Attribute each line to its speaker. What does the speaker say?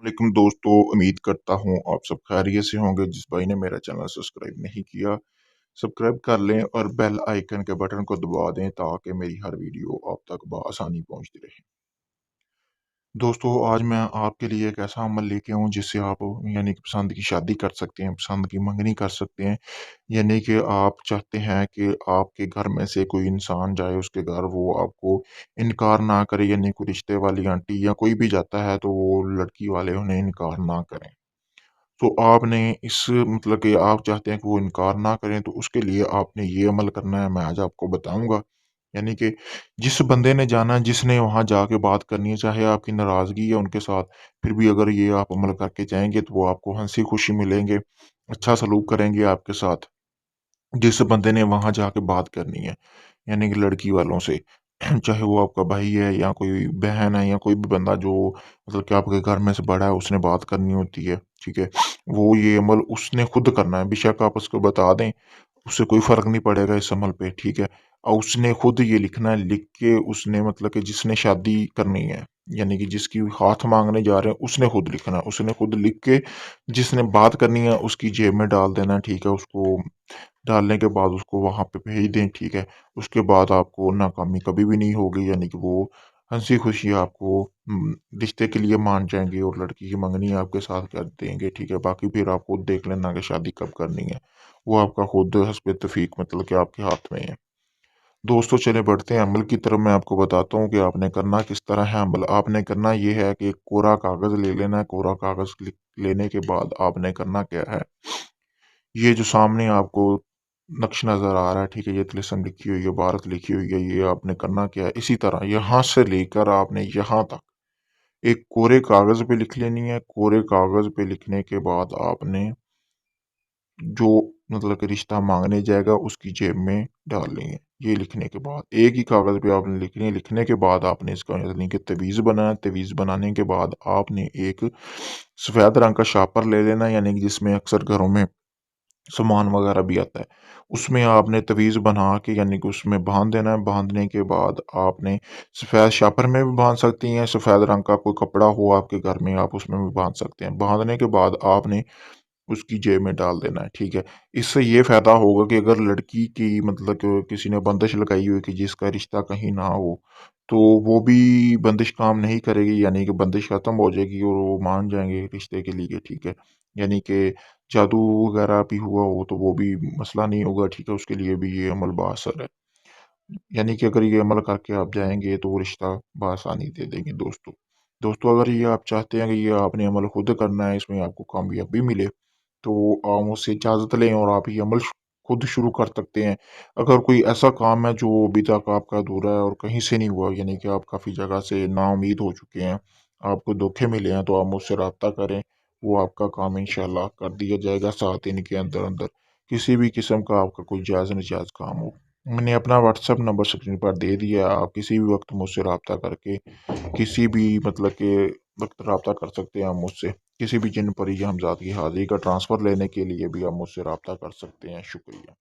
Speaker 1: लेकिन दोस्तों, उम्मीद करता हूँ आप सब खैरियत से होंगे। जिस भाई ने मेरा चैनल सब्सक्राइब नहीं किया, सब्सक्राइब कर लें और बेल आइकन के बटन को दबा दें ताकि मेरी हर वीडियो आप तक बआसानी पहुँचती रहे। दोस्तों, आज मैं आपके लिए एक ऐसा अमल लेके आऊँ जिससे आप यानी कि पसंद की शादी कर सकते हैं, पसंद की मंगनी कर सकते हैं। यानी कि आप चाहते हैं कि आपके घर में से कोई इंसान जाए उसके घर, वो आपको इनकार ना करे, यानी कोई रिश्ते वाली आंटी या कोई भी जाता है तो वो लड़की वाले उन्हें इनकार ना करें। तो आपने इस मतलब कि आप चाहते हैं कि वो इनकार ना करें, तो उसके लिए आपने ये अमल करना है, मैं आज आपको बताऊँगा। यानी कि जिस बंदे ने जाना, जिसने वहाँ जाके बात करनी है, चाहे आपकी नाराज़गी है उनके साथ, फिर भी अगर ये आप अमल करके जाएँगे तो वो आपको हँसी-खुशी मिलेंगे, अच्छा सलूक करेंगे आपके साथ। जिस बंदे ने वहाँ जाके बात करनी है, यानी कि लड़की वालों से, चाहे वो आपका भाई है या कोई बहन है या कोई भी बंदा जो मतलब कि आपके घर में से बड़ा है, उसने बात करनी होती है, ठीक है? वो ये अमल उसने खुद करना है, बेशक आप उसको बता दें, उससे कोई फ़र्क नहीं पड़ेगा इस अमल पे, ठीक है? और उसने खुद ये लिखना है, लिख के उसने मतलब कि जिसने शादी करनी है, यानी कि जिसकी हाथ माँगने जा रहे हैं, उसने खुद लिखना है। उसने खुद लिख के जिसने बात करनी है उसकी जेब में डाल देना है, ठीक है? उसको डालने के बाद उसको वहाँ पे भेज दें, ठीक है? उसके बाद आपको नाकामी कभी भी नहीं होगी, यानी कि वो हँसी-खुशी आपको रिश्ते के लिए मान जाएँगे और लड़की की मंगनी आपके साथ कर देंगे, ठीक है? बाकी फिर आप खुद देख लेना कि शादी कब करनी है। वो आपका खुद हस्ब तौफीक मतलब कि आपके हाथ में है। दोस्तों, चलिए बढ़ते हैं अमल की तरफ। मैं आपको बताता हूँ कि आपने करना किस तरह है अमल। आपने करना ये है कि एक कोरा कागज़ ले लेना है। कोरा कागज़ लेने के बाद आपने करना क्या है, ये जो सामने आपको नक्श नज़र आ रहा है, ठीक है? ये तिलिस्म लिखी हुई है, भारत लिखी हुई है, ये आपने करना क्या है, इसी तरह यहाँ से लेकर आपने यहाँ तक एक कोरे कागज़ पे लिख लेनी है। कोरे कागज़ पे लिखने के बाद आपने जो मतलब कि रिश्ता माँगने जाएगा उसकी जेब में डालनी है। ये लिखने के बाद एक ही कागज़ पे आपने लिखनी है। लिखने के बाद आपने इसका यानी कि तवीज़ बनाना है। तवीज़ बनाने के बाद आपने एक सफ़ेद रंग का शापर ले लेना है, यानी कि जिसमें अक्सर घरों में सामान वगैरह भी आता है। उसमें आपने तवीज़ बना के यानी कि उसमें बाँध देना है। बाँधने के बाद आपने सफ़ेद शापर में भी बाँध सकती हैं, सफ़ेद रंग का कोई कपड़ा हो आपके घर में, आप उसमें भी बाँध सकते हैं। बाँधने के बाद आपने उसकी जेब में डाल देना है, ठीक है? इससे ये फ़ायदा होगा कि अगर लड़की की मतलब कि किसी ने बंदिश लगाई हुई है कि जिसका रिश्ता कहीं ना हो, तो वो भी बंदिश काम नहीं करेगी, यानी कि बंदिश ख़त्म हो जाएगी और वो मान जाएँगे रिश्ते के लिए, ठीक है? यानी कि जादू वगैरह भी हुआ हो तो वो भी मसला नहीं होगा, ठीक है? उसके लिए भी ये अमल बाअसर है। यानी कि अगर ये अमल करके आप जाएँगे तो वो रिश्ता बआसानी दे देंगे दोस्तों। दोस्तों, अगर ये आप चाहते हैं कि ये आपने अमल खुद करना है, इसमें आपको कामयाबी मिले, तो आप मुझसे इजाज़त लें और आप ये अमल खुद शुरू कर सकते हैं। अगर कोई ऐसा काम है जो अभी तक आपका अधूरा है और कहीं से नहीं हुआ, यानी कि आप काफ़ी जगह से नाउम्मीद हो चुके हैं, आपको धोखे मिले हैं, तो आप मुझसे राब्ता करें। वो आपका काम इंशाअल्लाह कर दिया जाएगा 7 दिन के अंदर-अंदर। किसी भी किस्म का आपका कोई जायज़-नाजायज़ काम हो। मैंने अपना व्हाट्सएप नंबर स्क्रीन पर दे दिया है, आप किसी भी वक़्त मुझसे राब्ता करके किसी भी मतलब के वक़्त राब्ता कर सकते हैं आप मुझसे। किसी भी जिन परी या हमज़ाद की हाज़िरी का ट्रांसफ़र लेने के लिए भी आप मुझसे राब्ता कर सकते हैं। शुक्रिया।